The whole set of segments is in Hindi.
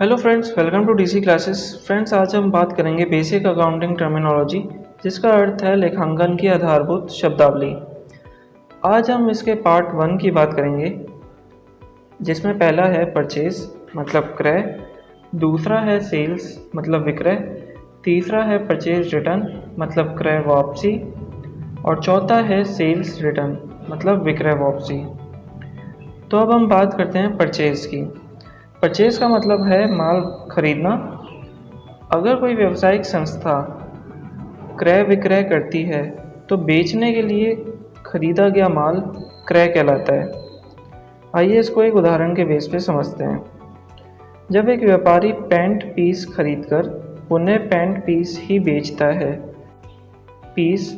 Hello friends, welcome to DC classes. Friends, आज हम बात करेंगे बेसिक अकाउंटिंग टर्मिनोलॉजी, जिसका अर्थ है लेखांकन की आधारभूत शब्दावली। आज हम इसके पार्ट 1 की बात करेंगे, जिसमें पहला है परचेज मतलब क्रय, दूसरा है सेल्स मतलब विक्रय, तीसरा है परचेज रिटर्न मतलब क्रय वापसी और चौथा है सेल्स रिटर्न मतलब विक्रय वापसी। तो अब हम बात करते हैं परचेज की। परचेज का मतलब है माल खरीदना। अगर कोई व्यावसायिक संस्था क्रय विक्रय करती है तो बेचने के लिए खरीदा गया माल क्रय कहलाता है। आइए इसको एक उदाहरण के बेस पे समझते हैं। जब एक व्यापारी पैंट पीस खरीदकर पुनः पैंट पीस ही बेचता है पीस,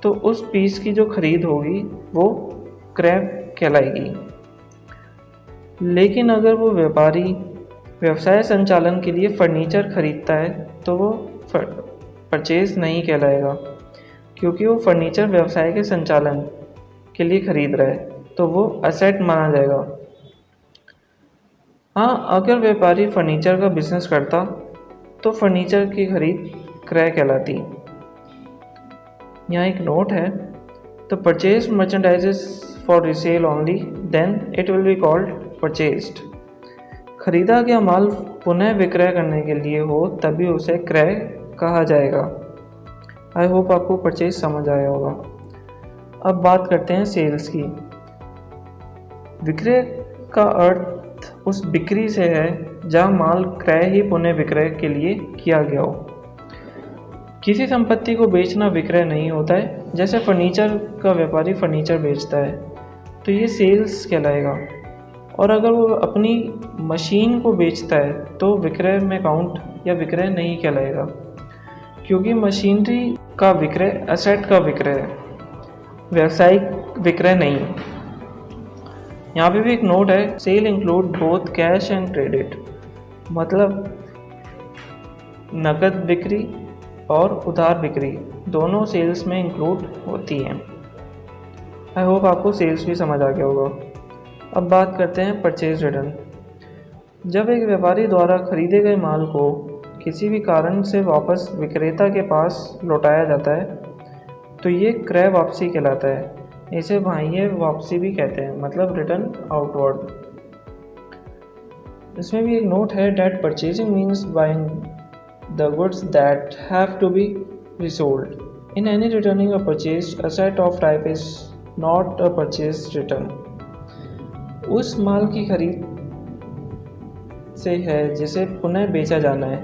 तो उस पीस की जो खरीद होगी वो क्रय कहलाएगी। लेकिन अगर वो व्यापारी व्यवसाय संचालन के लिए फर्नीचर खरीदता है तो वो परचेज नहीं कहलाएगा, क्योंकि वो फर्नीचर व्यवसाय के संचालन के लिए खरीद रहा है, तो वो असेट माना जाएगा। हाँ, अगर व्यापारी फर्नीचर का बिजनेस करता तो फर्नीचर की खरीद क्रय कहलाती। यहाँ एक नोट है, तो purchase merchandises for resale only, then it will be called purchased. खरीदा गया माल पुनः विक्रय करने के लिए हो तभी उसे क्रय कहा जाएगा। आई होप आपको परचेज समझ आया होगा। अब बात करते हैं सेल्स की। विक्रय का अर्थ उस बिक्री से है जहां माल क्रय ही पुनः विक्रय के लिए किया गया हो। किसी संपत्ति को बेचना विक्रय नहीं होता है। जैसे फर्नीचर का व्यापारी फर्नीचर बेचता है तो ये सेल्स कहलाएगा, और अगर वो अपनी मशीन को बेचता है तो विक्रय में काउंट या विक्रय नहीं कहलाएगा, क्योंकि मशीनरी का विक्रय एसेट का विक्रय है, व्यावसायिक विक्रय नहीं। यहाँ पे भी एक नोट है, sale include both cash and credit, मतलब नकद बिक्री और उधार बिक्री दोनों सेल्स में इंक्लूड होती हैं। आई होप आपको सेल्स भी समझ आ गया होगा। अब बात करते हैं परचेज रिटर्न। जब एक व्यापारी द्वारा खरीदे गए माल को किसी भी कारण से वापस विक्रेता के पास लौटाया जाता है तो ये क्रय वापसी कहलाता है। इसे बाह्य वापसी भी कहते हैं, मतलब रिटर्न आउटवर्ड। इसमें भी एक नोट है, date purchasing means buying the goods that have to be resold. In any returning a purchased asset of type is not a purchase return. उस माल की खरीद से है जिसे पुनः बेचा जाना है।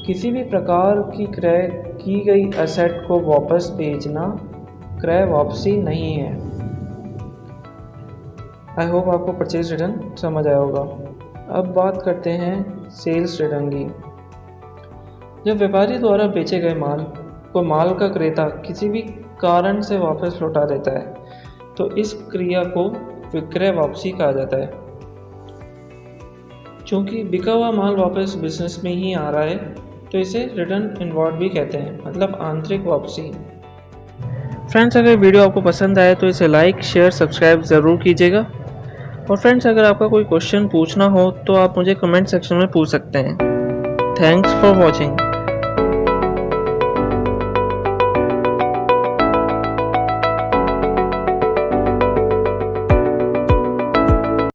किसी भी प्रकार की क्रय की गई असेट को वापस भेजना क्रय वापसी नहीं है। आई होप आपको परचेज रिटर्न समझ आया होगा। अब बात करते हैं सेल्स रिटर्न की। जब व्यापारी द्वारा बेचे गए माल को माल का क्रेता किसी भी कारण से वापस लौटा देता है तो इस क्रिया को विक्रय वापसी कहा जाता है। चूँकि बिका हुआ माल वापस बिजनेस में ही आ रहा है तो इसे रिटर्न इनवर्ड भी कहते हैं, मतलब आंतरिक वापसी। फ्रेंड्स, अगर वीडियो आपको पसंद आए तो इसे लाइक शेयर सब्सक्राइब ज़रूर कीजिएगा। और फ्रेंड्स, अगर आपका कोई क्वेश्चन पूछना हो तो आप मुझे कमेंट सेक्शन में पूछ सकते हैं। Thanks for watching.